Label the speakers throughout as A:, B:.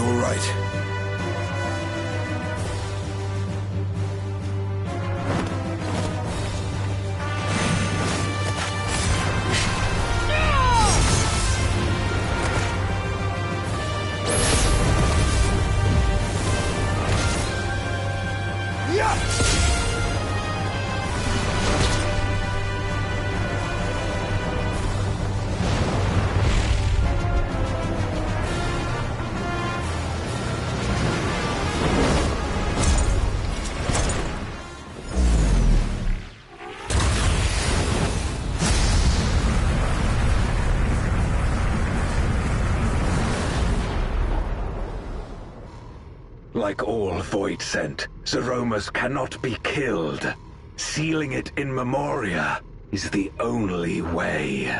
A: all right? Like all Void Sent, Zeromus cannot be killed. Sealing it in Memoria is the only way.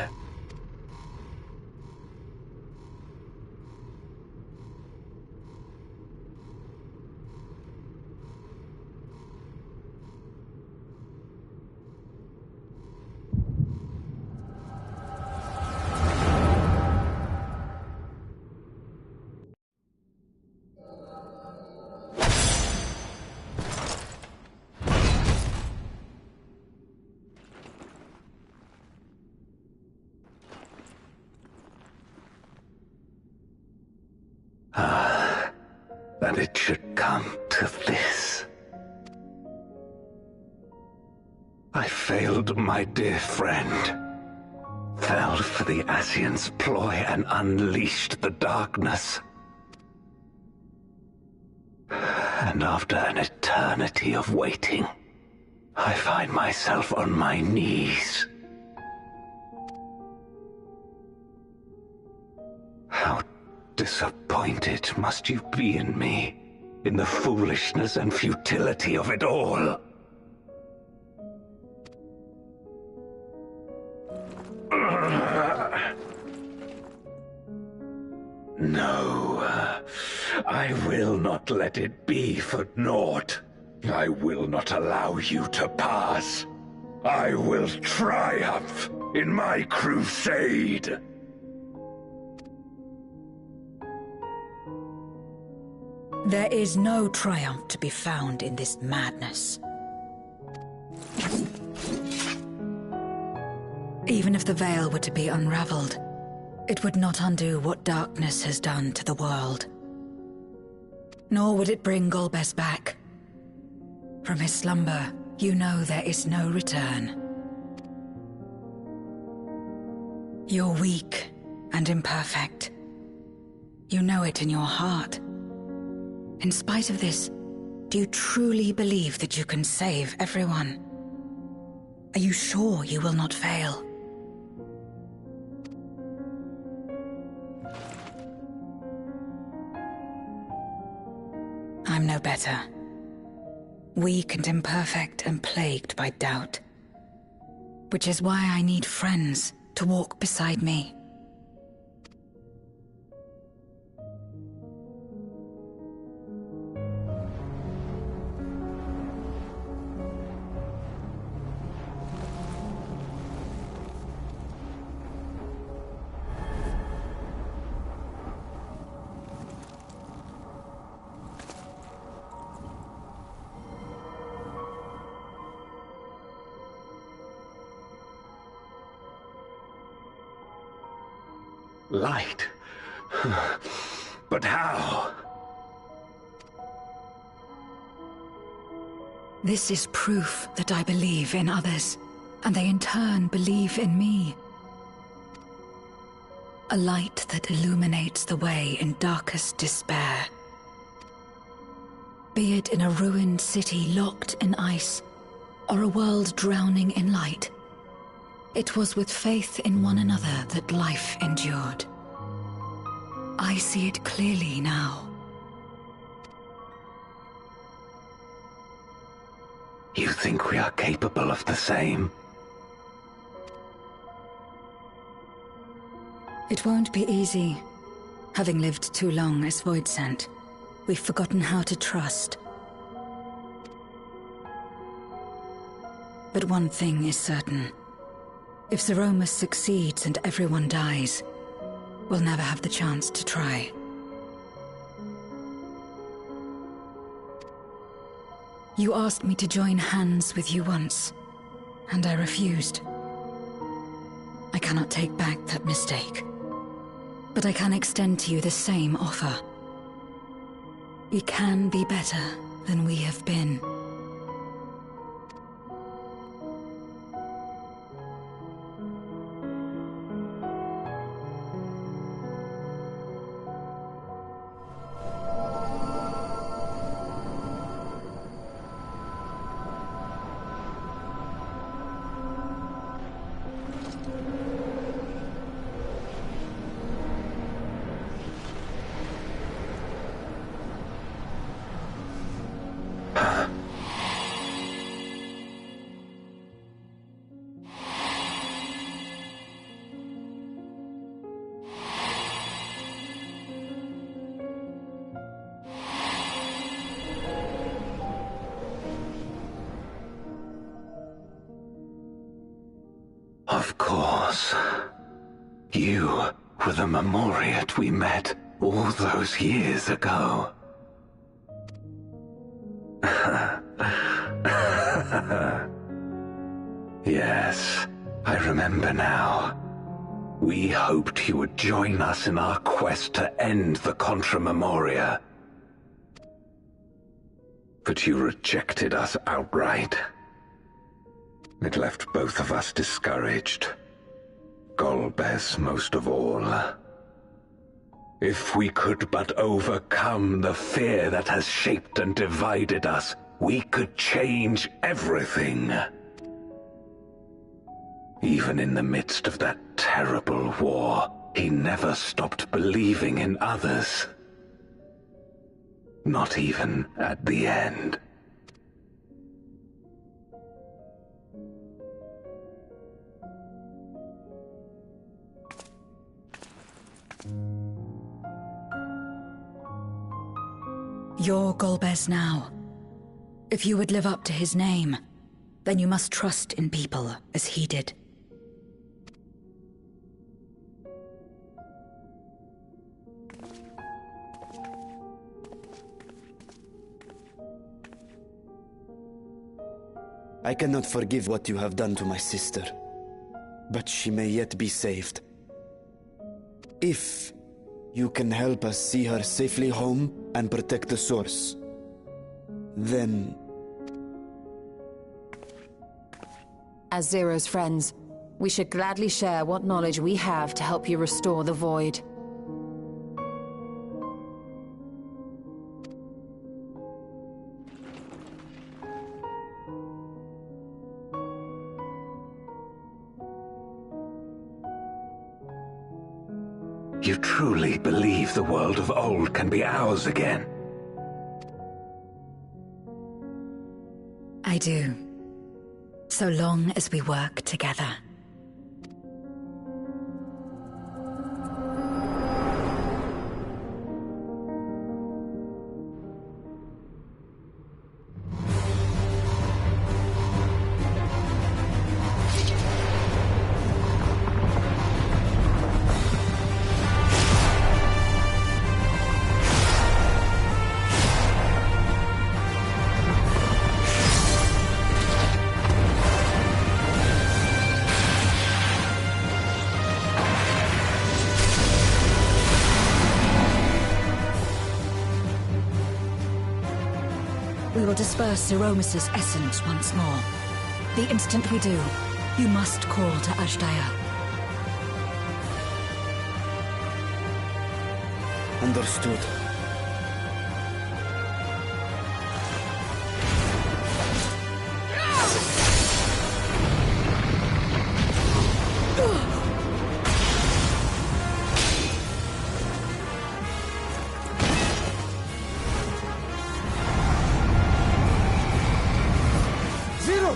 A: That it should come to this. I failed my dear friend. Fell for the Ascian's ploy and unleashed the darkness. And after an eternity of waiting, I find myself on my knees. How disappointed must you be in me, in the foolishness and futility of it all? No, I will not let it be for naught. I will not allow you to pass. I will triumph in my crusade.
B: There is no triumph to be found in this madness. Even if the veil were to be unraveled, it would not undo what darkness has done to the world. Nor would it bring Golbez back. From his slumber, you know there is no return. You're weak and imperfect. You know it in your heart. In spite of this, do you truly believe that you can save everyone? Are you sure you will not fail? I'm no better. Weak and imperfect and plagued by doubt. Which is why I need friends to walk beside me.
A: Light? But how?
B: This is proof that I believe in others, and they in turn believe in me. A light that illuminates the way in darkest despair. Be it in a ruined city locked in ice, or a world drowning in light. It was with faith in one another that life endured. I see it clearly now.
A: You think we are capable of the same?
B: It won't be easy. Having lived too long as Void Sent, we've forgotten how to trust. But one thing is certain. If Zeromus succeeds and everyone dies, we'll never have the chance to try. You asked me to join hands with you once, and I refused. I cannot take back that mistake, but I can extend to you the same offer. We can be better than we have been.
A: Of course. You were the Memoriat we met all those years ago. Yes, I remember now. We hoped you would join us in our quest to end the Contra Memoria. But you rejected us outright. It left both of us discouraged. Golbez most of all. If we could but overcome the fear that has shaped and divided us, we could change everything. Even in the midst of that terrible war, he never stopped believing in others. Not even at the end.
B: You're Golbez now. If you would live up to his name, then you must trust in people as he did.
C: I cannot forgive what you have done to my sister, but she may yet be saved. If you can help us see her safely home and protect the source, then...
D: As Zero's friends, we should gladly share what knowledge we have to help you restore the Void.
A: You truly believe the world of old can be ours again?
B: I do. So long as we work together. We will disperse Zeromus's essence once more. The instant we do, you must call to Ashdaya.
C: Understood.
E: Zero!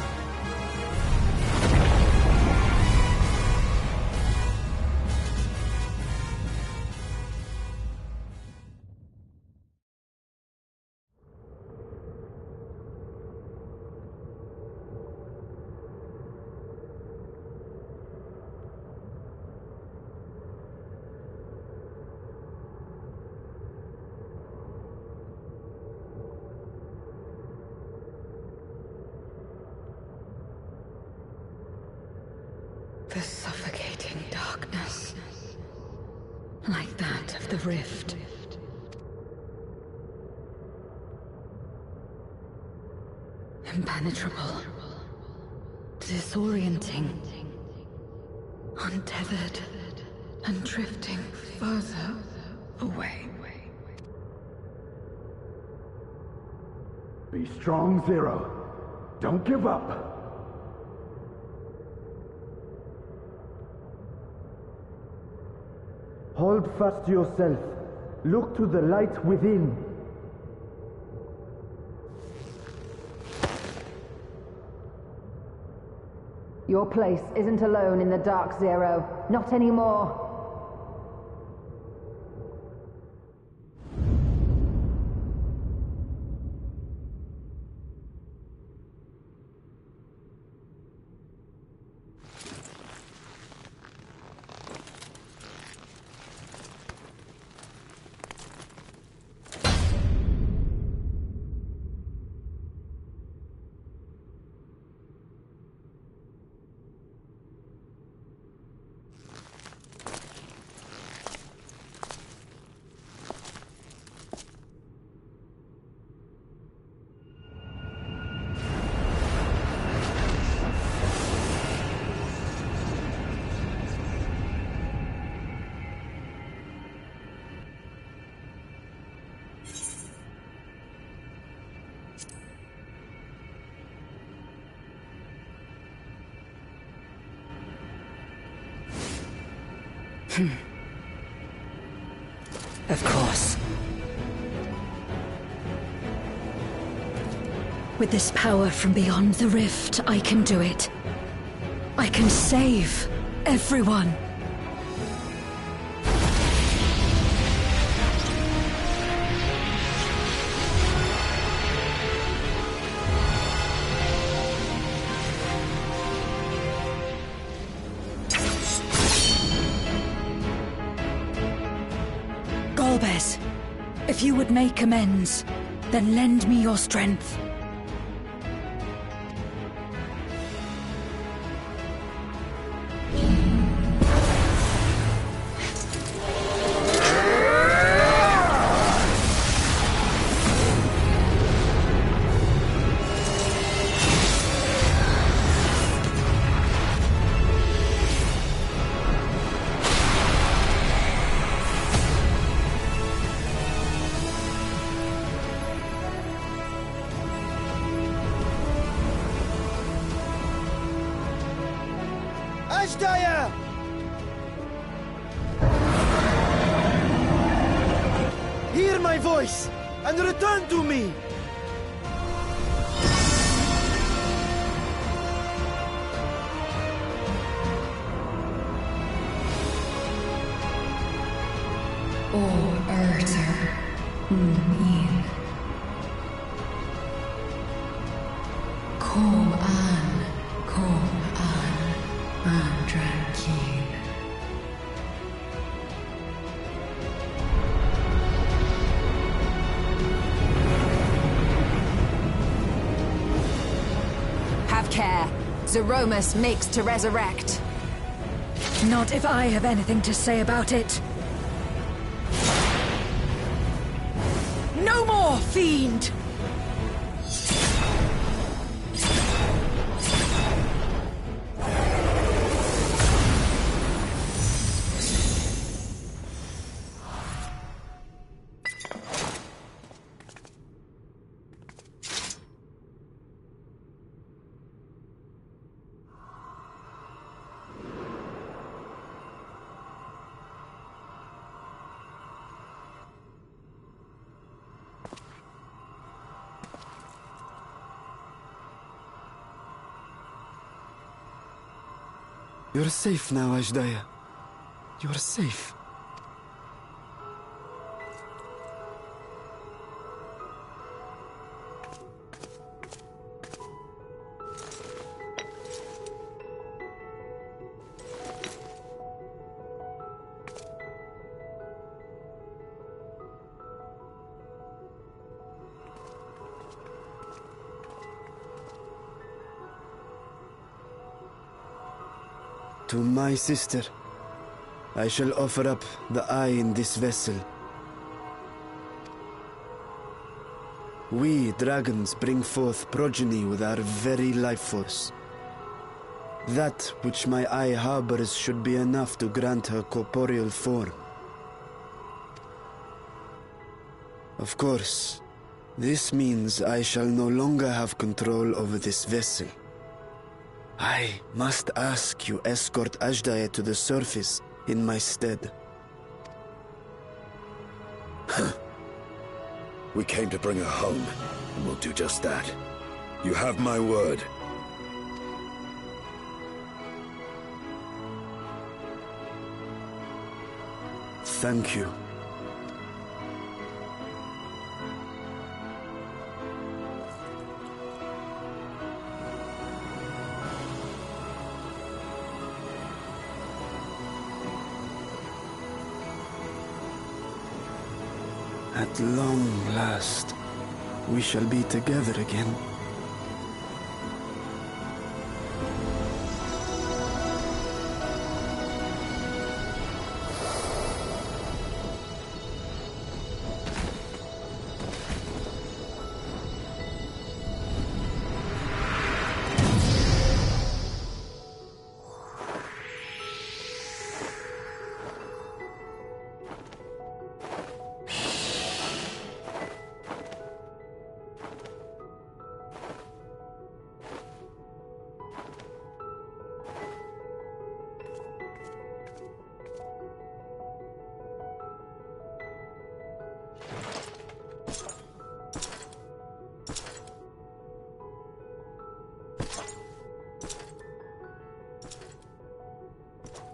B: piercing darkness, like that of the rift. Impenetrable, disorienting, untethered, and drifting further away.
A: Be strong, Zero. Don't give up.
E: Hold fast to yourself. Look to the light within.
D: Your place isn't alone in the dark, Zero. Not anymore.
B: Of course. With this power from beyond the rift, I can do it. I can save everyone. Golbez, if you would make amends, then lend me your strength.
C: Ashdaya! Hear my voice and return to me!
D: Have care. Zeromus makes to resurrect.
B: Not if I have anything to say about it. No more, fiend!
C: You're safe now, Ashdaya. You're safe. To my sister, I shall offer up the eye in this vessel. We, dragons, bring forth progeny with our very life force. That which my eye harbors should be enough to grant her corporeal form. Of course, this means I shall no longer have control over this vessel. I must ask you escort Ajdaye to the surface in my stead.
F: We came to bring her home, and we'll do just that. You have my word.
C: Thank you. At long last, we shall be together again.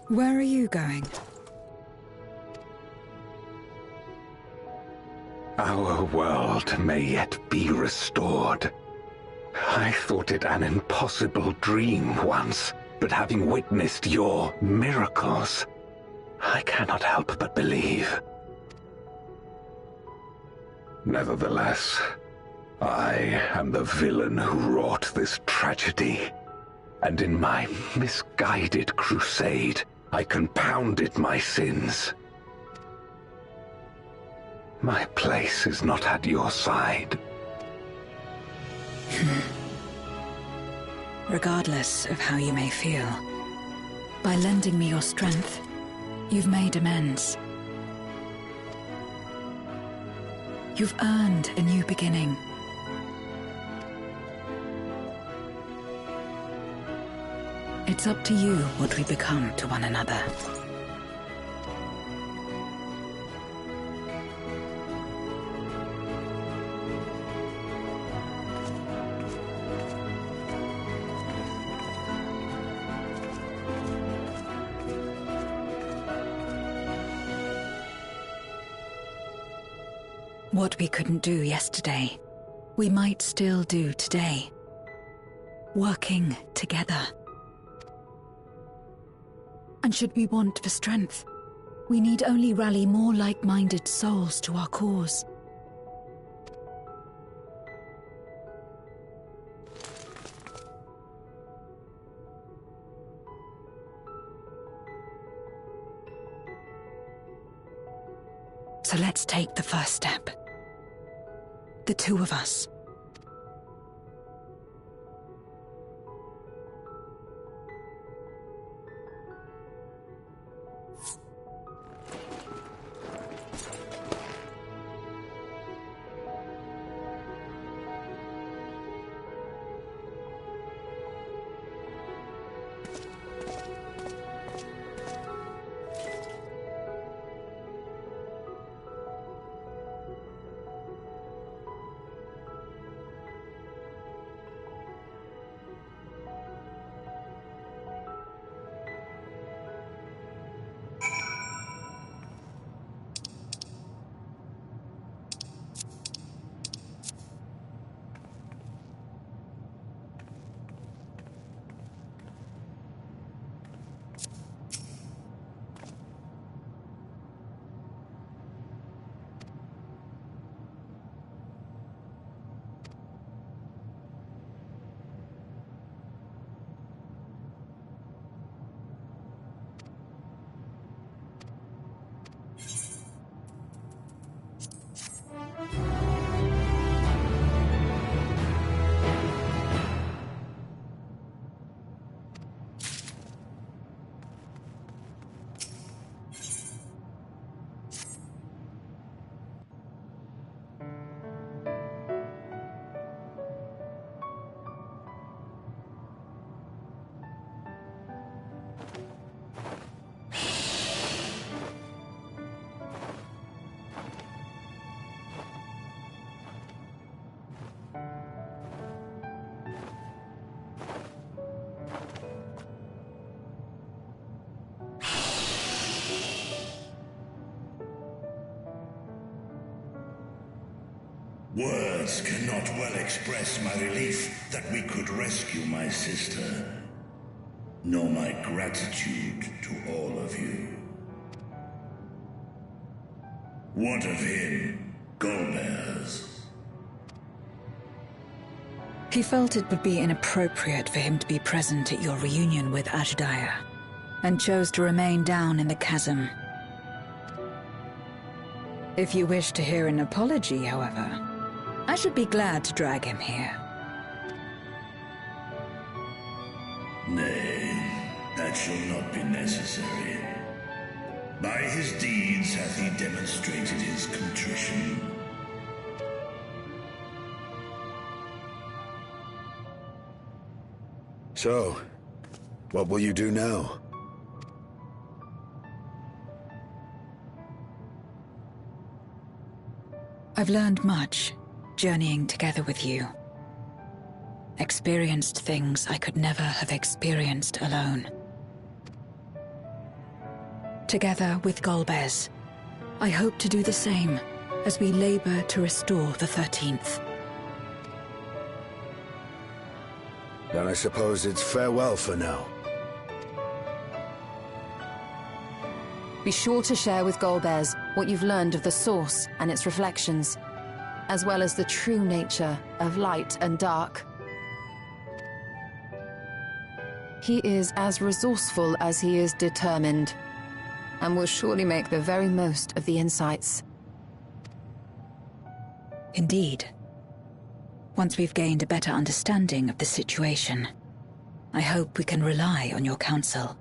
B: Where are you going?
A: Our world may yet be restored. I thought it an impossible dream once, but having witnessed your miracles, I cannot help but believe. Nevertheless, I am the villain who wrought this tragedy, and in my misguided crusade, I compounded my sins. My place is not at your side.
B: Regardless of how you may feel, by lending me your strength, you've made amends. You've earned a new beginning. It's up to you what we become to one another. What we couldn't do yesterday, we might still do today. Working together. And should we want for strength, we need only rally more like-minded souls to our cause. So let's take the first step. The two of us.
G: Words cannot well express my relief that we could rescue my sister, nor my gratitude to all of you. What of him, Golbez?
B: He felt it would be inappropriate for him to be present at your reunion with Azhdaya, and chose to remain down in the chasm. If you wish to hear an apology, however, I should be glad to drag him here.
G: Nay, that shall not be necessary. By his deeds hath he demonstrated his contrition.
F: So, what will you do now?
B: I've learned much, journeying together with you. Experienced things I could never have experienced alone. Together with Golbez, I hope to do the same as we labor to restore the 13th.
F: Then I suppose it's farewell for now.
D: Be sure to share with Golbez what you've learned of the Source and its reflections, as well as the true nature of light and dark. He is as resourceful as he is determined, and will surely make the very most of the insights.
B: Indeed. Once we've gained a better understanding of the situation, I hope we can rely on your counsel.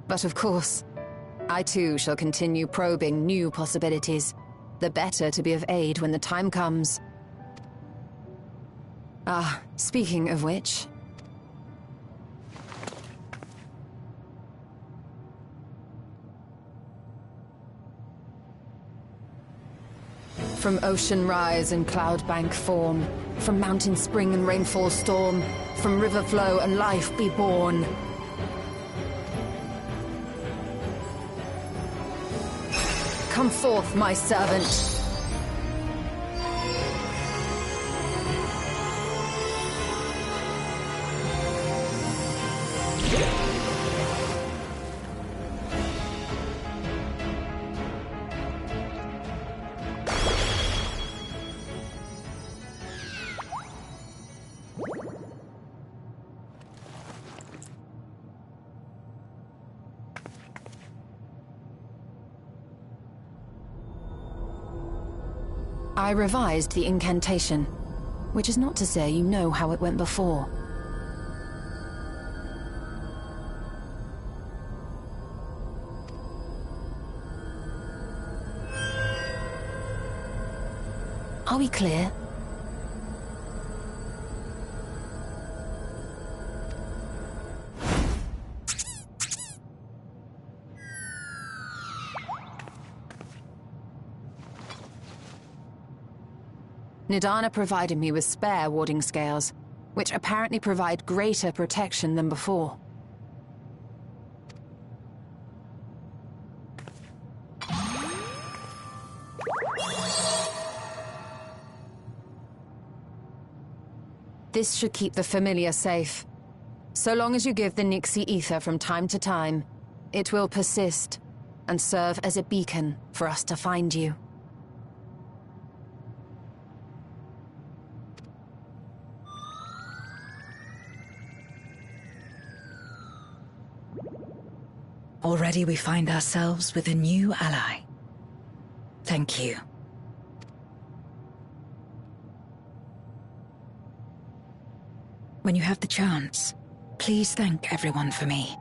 D: But of course, I too shall continue probing new possibilities, the better to be of aid when the time comes. Ah, speaking of which... From ocean rise and cloud bank form, from mountain spring and rainfall storm, from river flow and life be born. Come forth, my servant. I revised the incantation, which is not to say you know how it went before. Are we clear? Nidana provided me with spare warding scales, which apparently provide greater protection than before. This should keep the familiar safe. So long as you give the Nixie ether from time to time, it will persist and serve as a beacon for us to find you.
B: Already we find ourselves with a new ally. Thank you. When you have the chance, please thank everyone for me.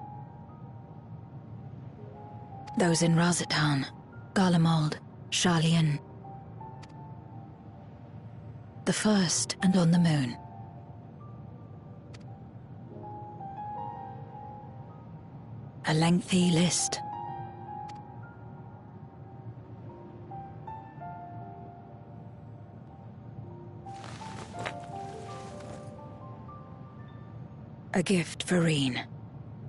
B: Those in Razatan, Garlemald, Sharlayan. The First and on the Moon. A lengthy list. A gift for Reen,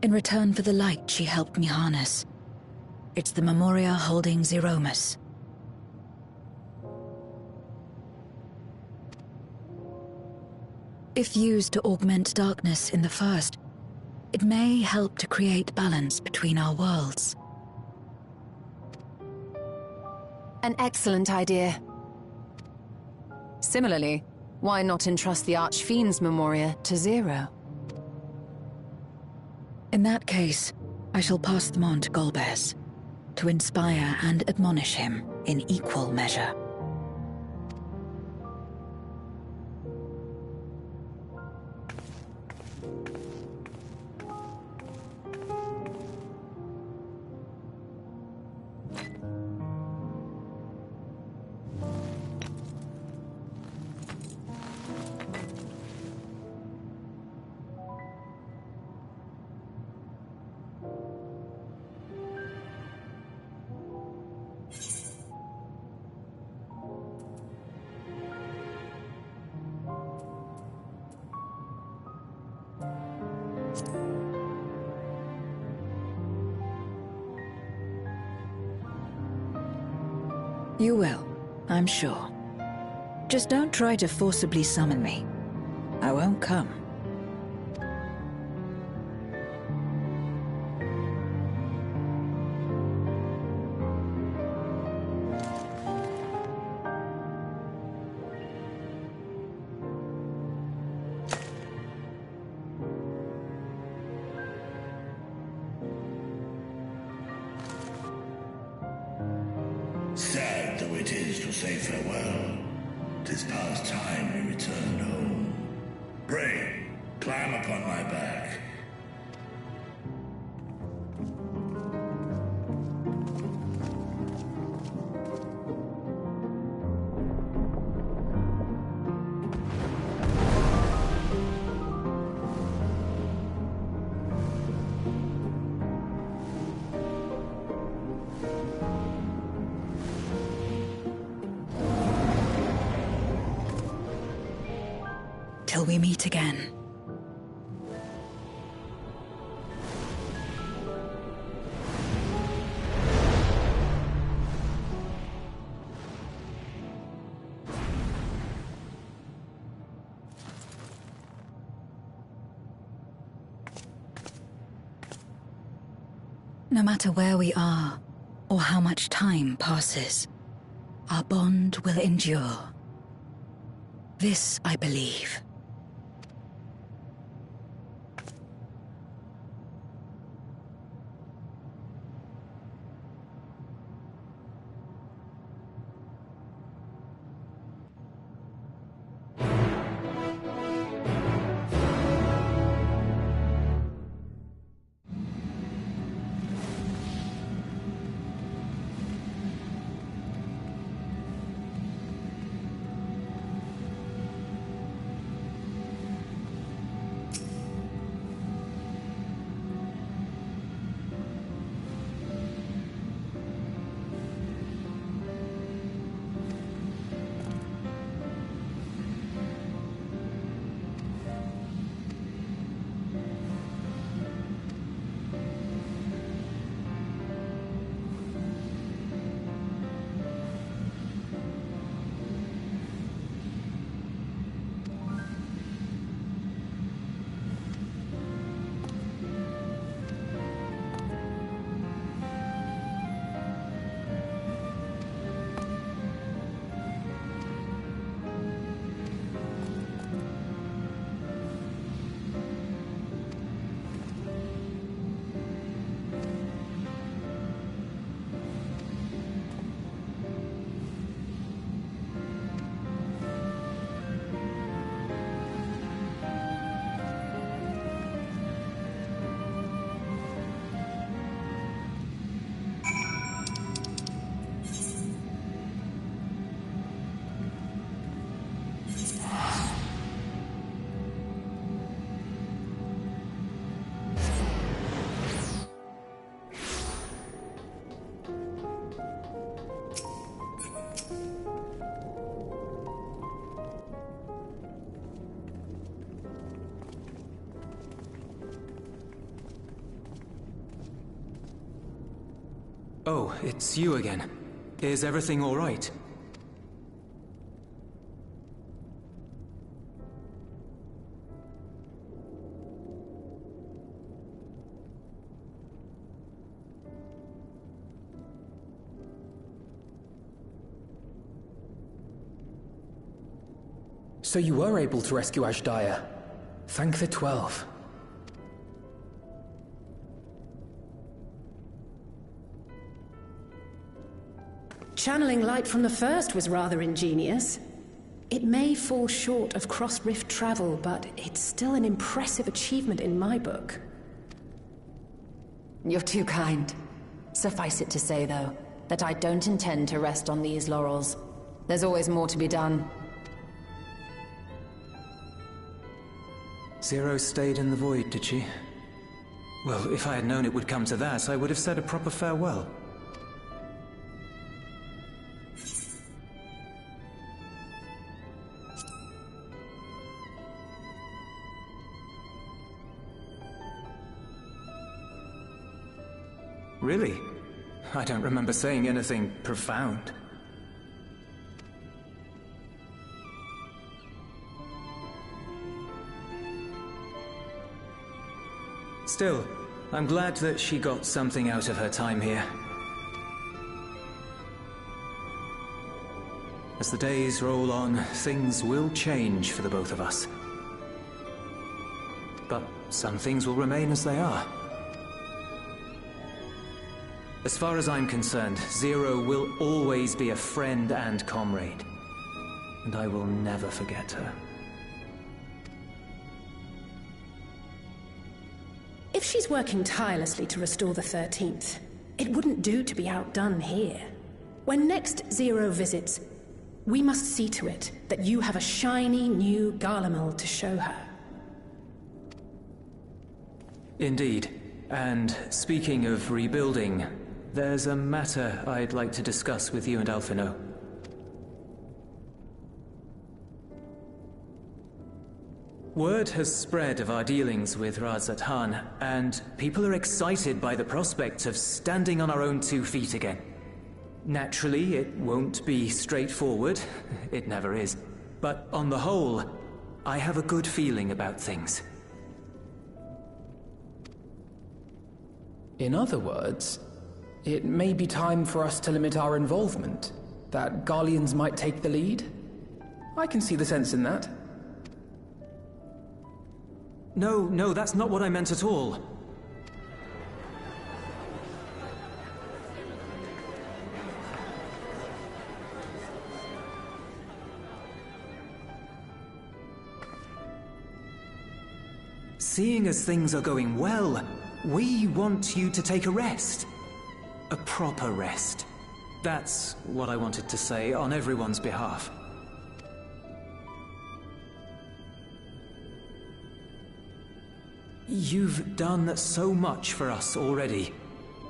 B: in return for the light she helped me harness. It's the Memoria holding Zeromus. If used to augment darkness in the first, it may help to create balance between our worlds.
D: An excellent idea. Similarly, why not entrust the Archfiend's Memoria to Zero?
B: In that case, I shall pass them on to Golbez, to inspire and admonish him in equal measure. You will, I'm sure. Just don't try to forcibly summon me. I won't come.
G: Sad though it is to say farewell, 'tis past time we returned home. Pray, climb upon my back.
B: Till we meet again. No matter where we are, or how much time passes, our bond will endure. This I believe.
H: Oh, it's you again. Is everything all right?
I: So you were able to rescue Ashdaya. Thank the 12.
J: Channeling light from the first was rather ingenious. It may fall short of cross-rift travel, but it's still an impressive achievement in my book.
D: You're too kind. Suffice it to say, though, that I don't intend to rest on these laurels. There's always more to be done.
H: Zero stayed in the void, did she? Well, if I had known it would come to that, I would have said a proper farewell. Really? I don't remember saying anything profound. Still, I'm glad that she got something out of her time here. As the days roll on, things will change for the both of us. But some things will remain as they are. As far as I'm concerned, Zero will always be a friend and comrade. And I will never forget her.
J: If she's working tirelessly to restore the 13th, it wouldn't do to be outdone here. When next Zero visits, we must see to it that you have a shiny new Garlemald to show her.
H: Indeed. And speaking of rebuilding, there's a matter I'd like to discuss with you and Alphino. Word has spread of our dealings with Razat Han, and people are excited by the prospect of standing on our own 2 feet again. Naturally, it won't be straightforward. It never is. But on the whole, I have a good feeling about things.
I: In other words, it may be time for us to limit our involvement, that Garleans might take the lead. I can see the sense in that.
H: No, that's not what I meant at all. Seeing as things are going well, we want you to take a rest. A proper rest. That's what I wanted to say on everyone's behalf. You've done so much for us already.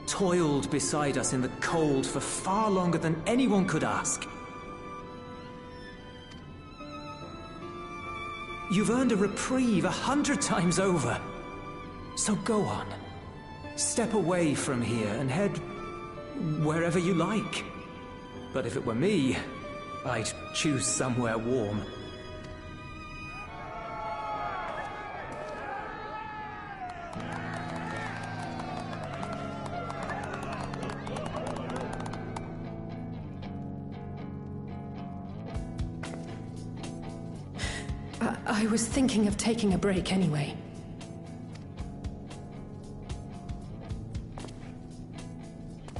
H: Toiled beside us in the cold for far longer than anyone could ask. You've earned a reprieve 100 times over. So go on. Step away from here and head wherever you like. But if it were me, I'd choose somewhere warm.
J: I was thinking of taking a break anyway.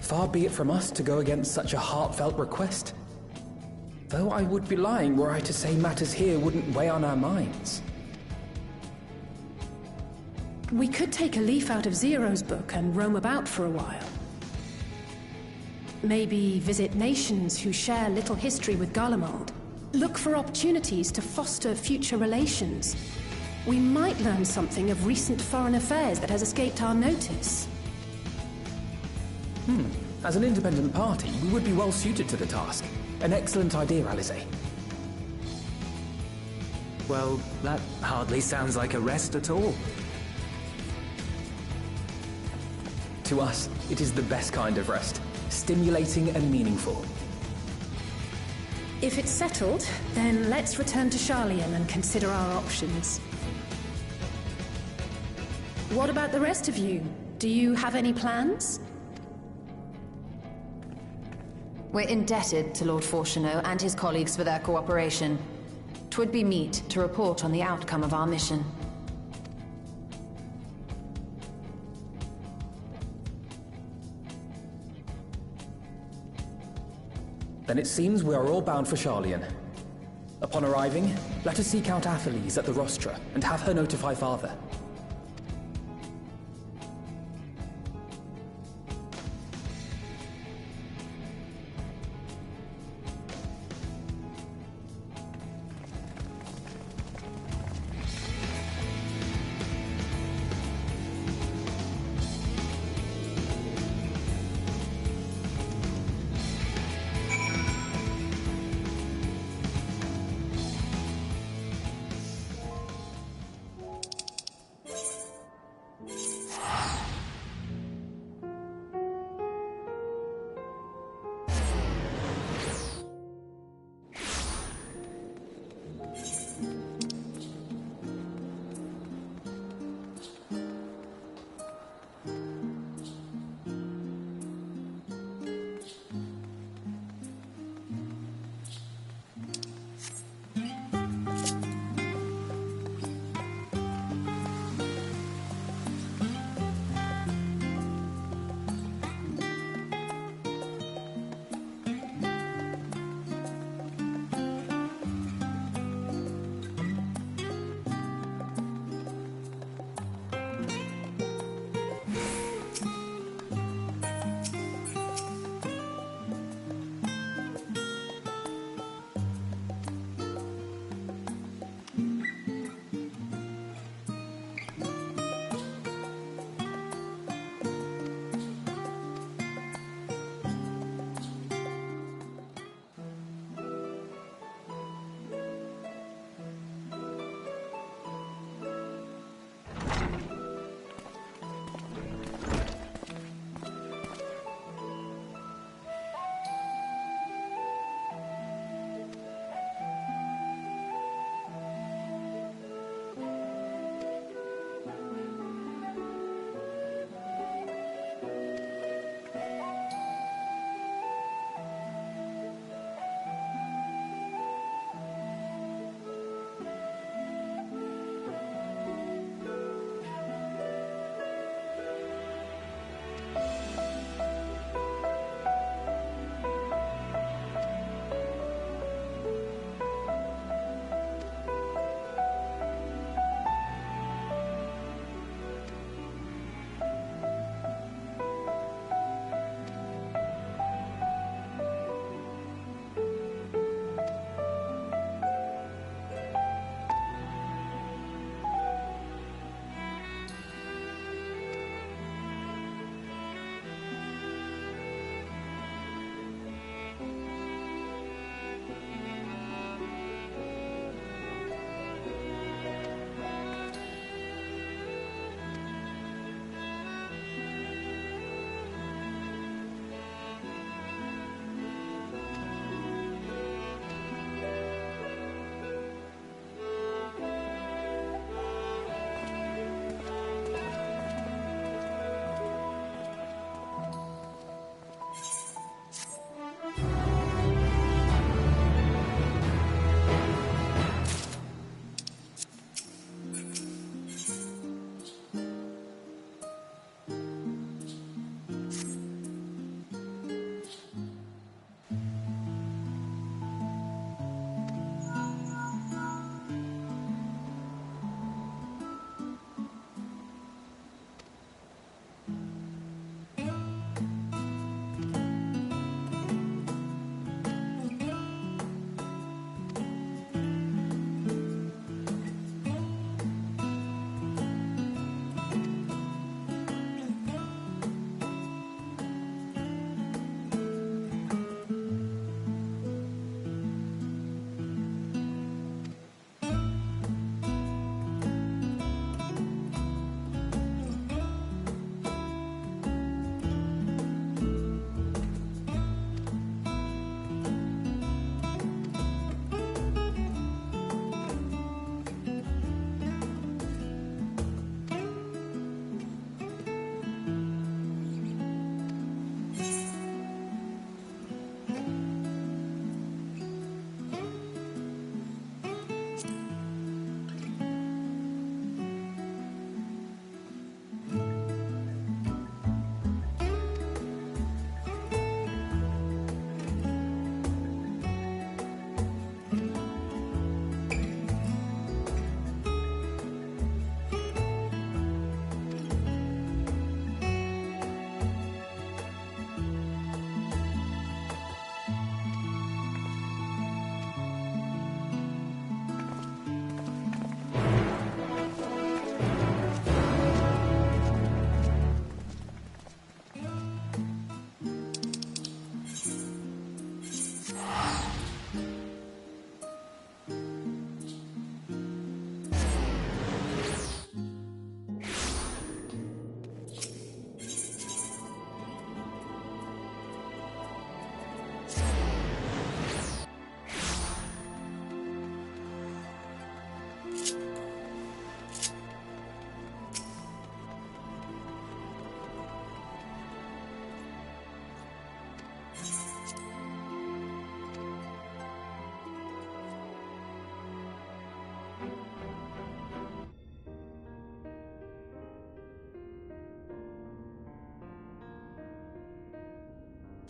I: Far be it from us to go against such a heartfelt request. Though I would be lying were I to say matters here wouldn't weigh on our minds.
J: We could take a leaf out of Zero's book and roam about for a while. Maybe visit nations who share little history with Garlemald. Look for opportunities to foster future relations. We might learn something of recent foreign affairs that has escaped our notice.
I: As an independent party, we would be well suited to the task. An excellent idea, Alize.
H: Well, that hardly sounds like a rest at all.
I: To us, it is the best kind of rest. Stimulating and meaningful.
J: If it's settled, then let's return to Sharlayan and consider our options. What about the rest of you? Do you have any plans?
D: We're indebted to Lord Fortuneau and his colleagues for their cooperation. 'Twould be meet to report on the outcome of our mission.
I: Then it seems we are all bound for Sharlayan. Upon arriving, let us seek out Atheles at the rostra and have her notify Father.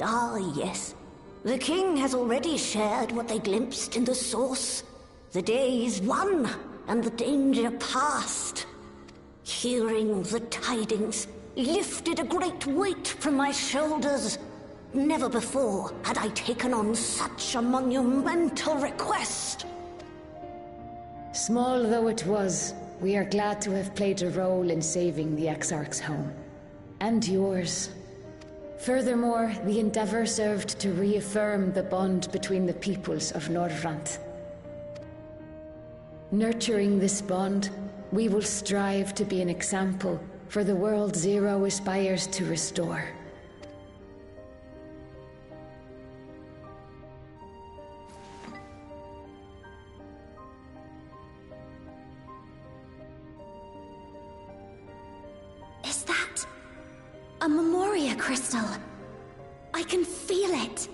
K: Ah, yes. The king has already shared what they glimpsed in the source. The day is won, and the danger past. Hearing the tidings lifted a great weight from my shoulders. Never before had I taken on such a monumental request.
L: Small though it was, we are glad to have played a role in saving the Exarch's home. And yours. Furthermore, the endeavor served to reaffirm the bond between the peoples of Norvrant. Nurturing this bond, we will strive to be an example for the world Zero aspires to restore.
M: Is that a Memoria crystal? I can feel it.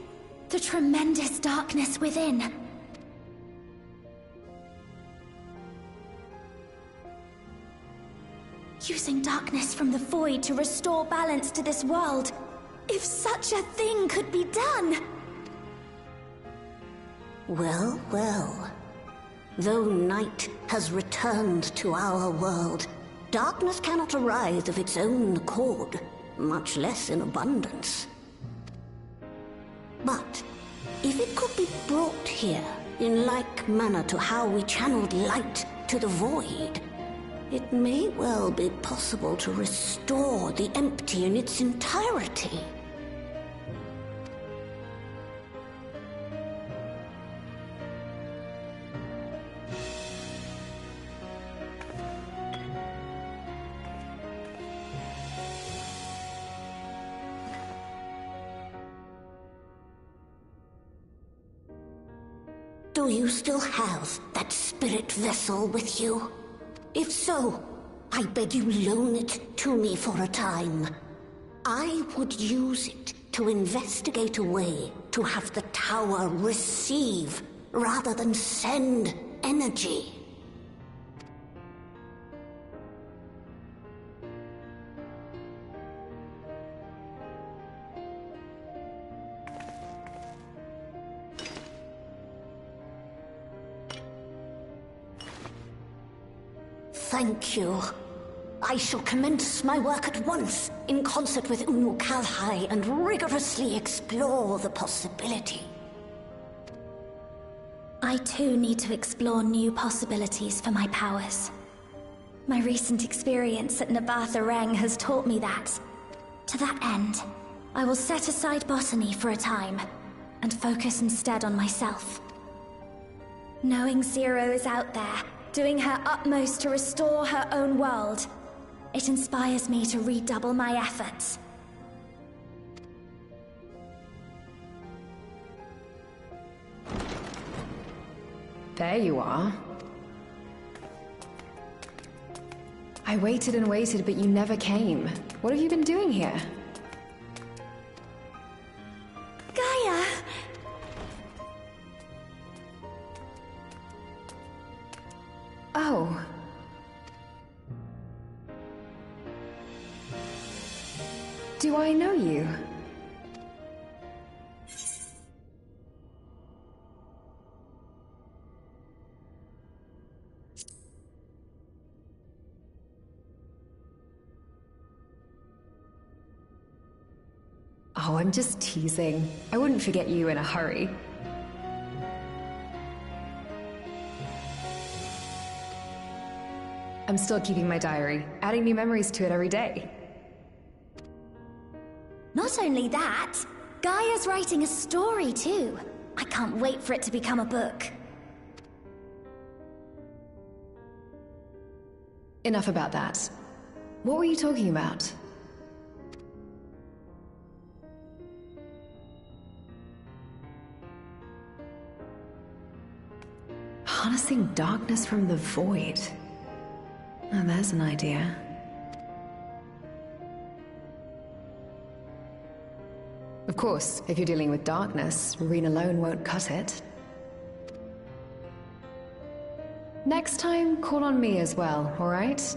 M: The tremendous darkness within. Using darkness from the void to restore balance to this world. If such a thing could be done!
K: Well, well. Though night has returned to our world, darkness cannot arise of its own accord, much less in abundance. But if it could be brought here in like manner to how we channeled light to the void, it may well be possible to restore the empty in its entirety. Do you still have that spirit vessel with you? If so, I beg you loan it to me for a time. I would use it to investigate a way to have the tower receive rather than send energy. Thank you. I shall commence my work at once, in concert with Unu Kalhai, and rigorously explore the possibility.
M: I too need to explore new possibilities for my powers. My recent experience at Nabatha Reng has taught me that. To that end, I will set aside botany for a time, and focus instead on myself. Knowing Zero is out there, doing her utmost to restore her own world, it inspires me to redouble my efforts.
D: There you are. I waited and waited, but you never came. What have you been doing here?
M: Gaia!
D: Oh. Do I know you? Oh, I'm just teasing. I wouldn't forget you in a hurry. I'm still keeping my diary, adding new memories to it every day.
M: Not only that, Gaia's writing a story too. I can't wait for it to become a book.
D: Enough about that. What were you talking about? Harnessing darkness from the void. Oh, there's an idea. Of course, if you're dealing with darkness, Reen alone won't cut it. Next time, call on me as well, alright?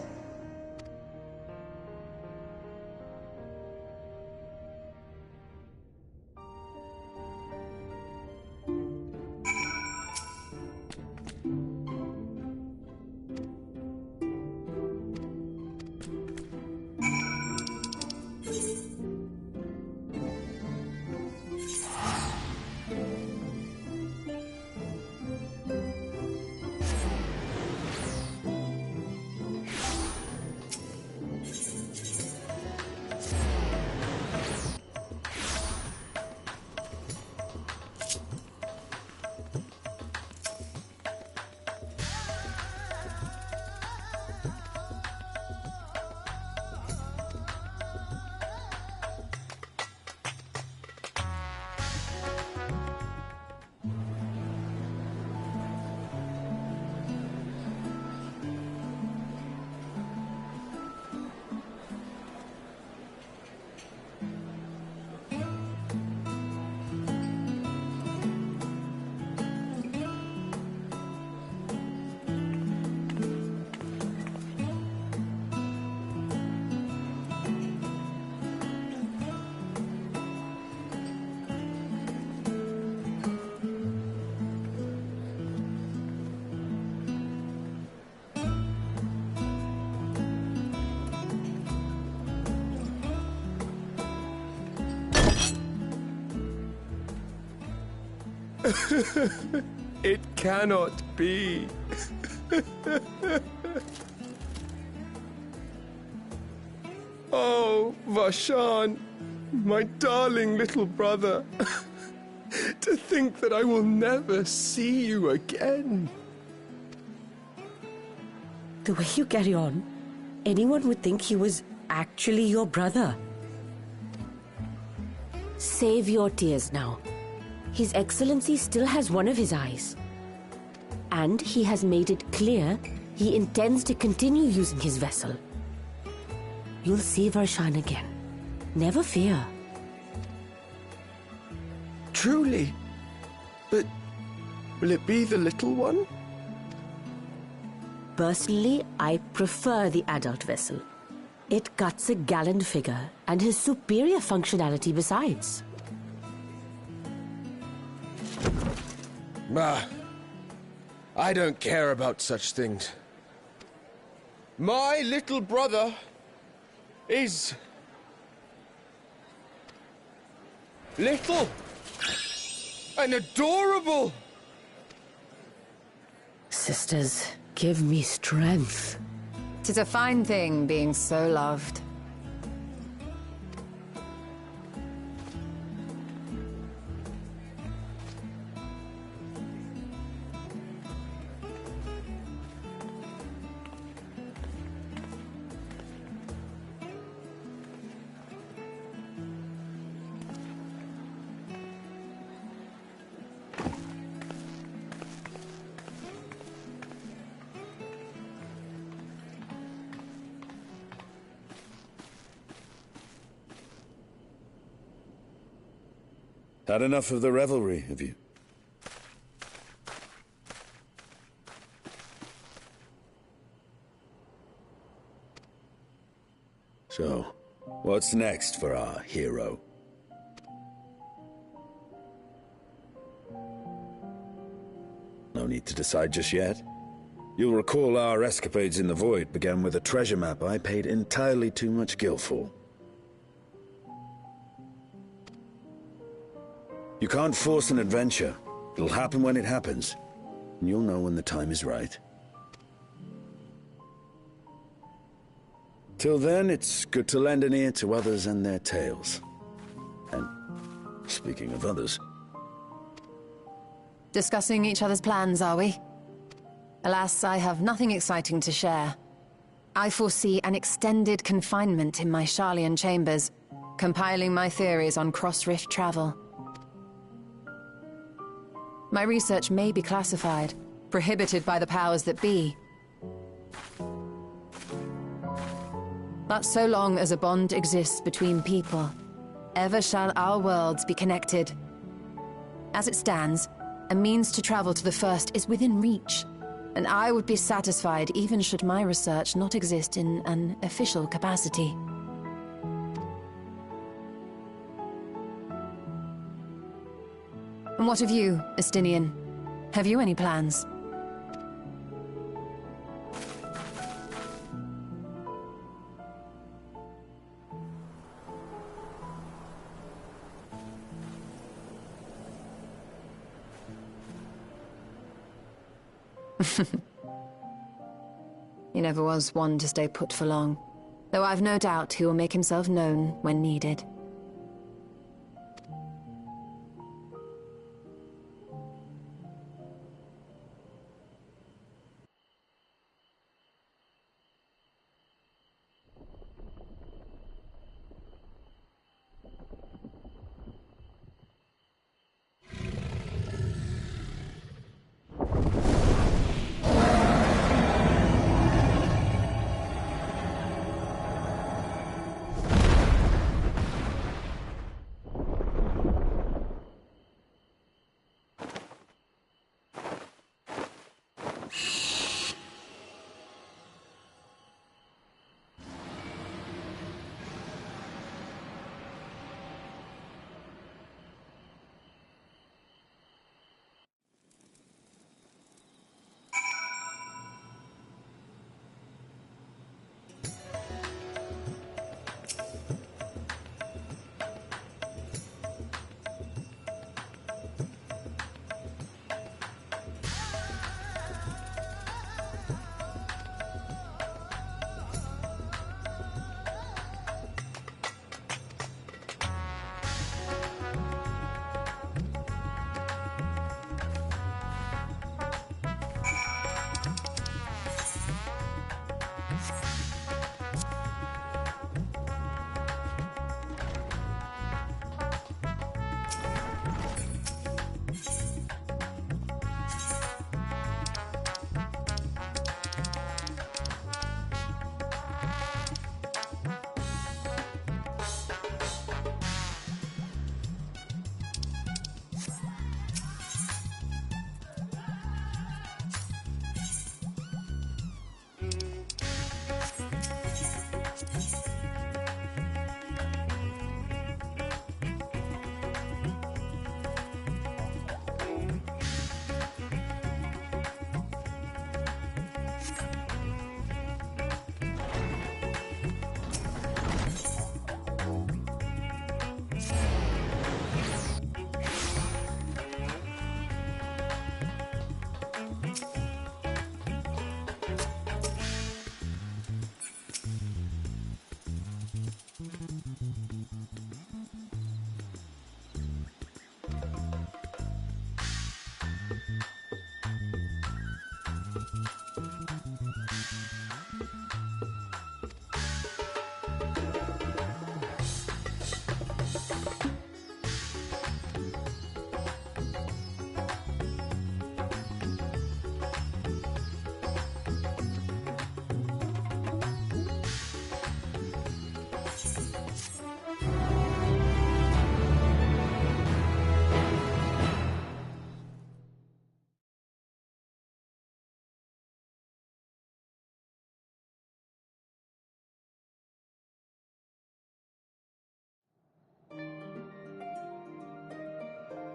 N: It cannot be. Oh, Vashan, my darling little brother. To think that I will never see you again.
O: The way you carry on, anyone would think he was actually your brother. Save your tears now. His Excellency still has one of his eyes. And he has made it clear he intends to continue using his vessel. You'll see Varshan again. Never fear.
N: Truly? But will it be the little one?
O: Personally, I prefer the adult vessel. It cuts a gallant figure and has superior functionality besides.
N: I don't care about such things. My little brother is little and adorable.
O: Sisters, give me strength.
D: 'Tis a fine thing being so loved.
F: Had enough of the revelry, have you? So, what's next for our hero? No need to decide just yet. You'll recall our escapades in the Void began with a treasure map I paid entirely too much gil for. You can't force an adventure. It'll happen when it happens. And you'll know when the time is right. Till then, it's good to lend an ear to others and their tales. And speaking of others...
D: Discussing each other's plans, are we? Alas, I have nothing exciting to share. I foresee an extended confinement in my Sharlayan chambers, compiling my theories on cross-rift travel. My research may be classified, prohibited by the powers that be. But so long as a bond exists between people, ever shall our worlds be connected. As it stands, a means to travel to the First is within reach, and I would be satisfied even should my research not exist in an official capacity. And what of you, Estinian? Have you any plans? He never was one to stay put for long, though I've no doubt he will make himself known when needed.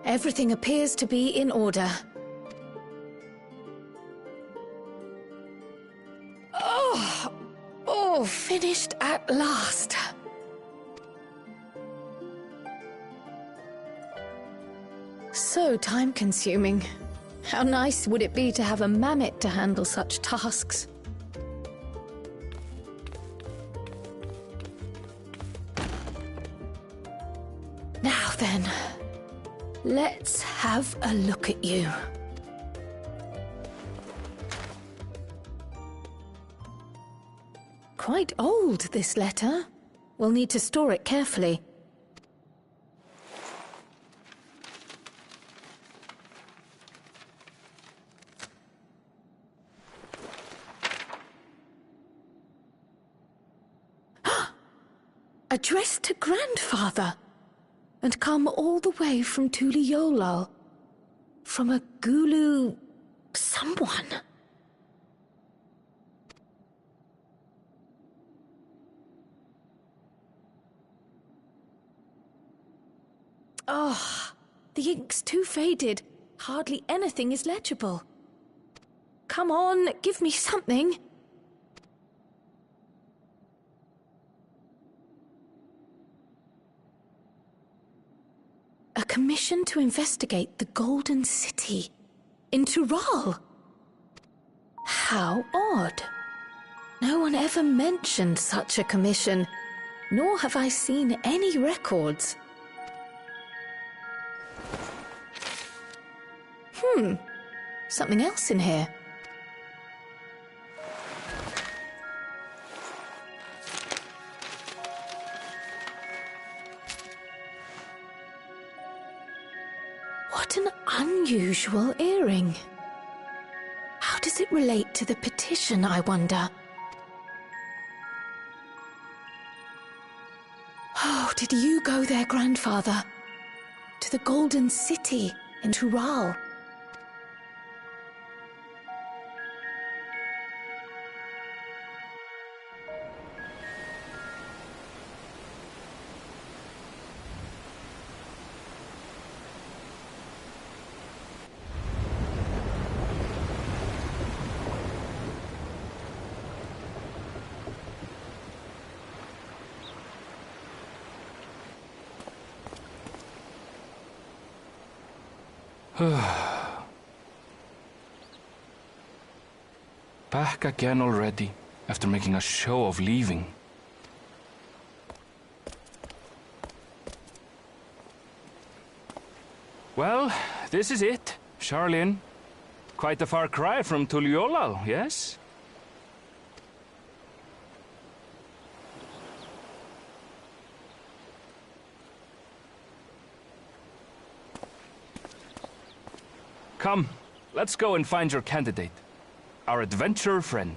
J: Everything appears to be in order. Oh, finished at last. So time-consuming. How nice would it be to have a mammoth to handle such tasks? Now then, let's have a look at you. Quite old, this letter. We'll need to store it carefully. Addressed to Grandfather, and come all the way from Tuliolal, from a Gulu... someone. Oh, the ink's too faded. Hardly anything is legible. Come on, give me something. A commission to investigate the Golden City in Tural. How odd. No one ever mentioned such a commission, nor have I seen any records. Something else in here. What an unusual earring. How does it relate to the petition, I wonder? Oh, did you go there, Grandfather? To the Golden City in Tural?
P: Back again already, after making a show of leaving. Well, this is it, Charlene. Quite a far cry from Tuliolal, yes? Come, let's go and find your candidate, our adventurer friend.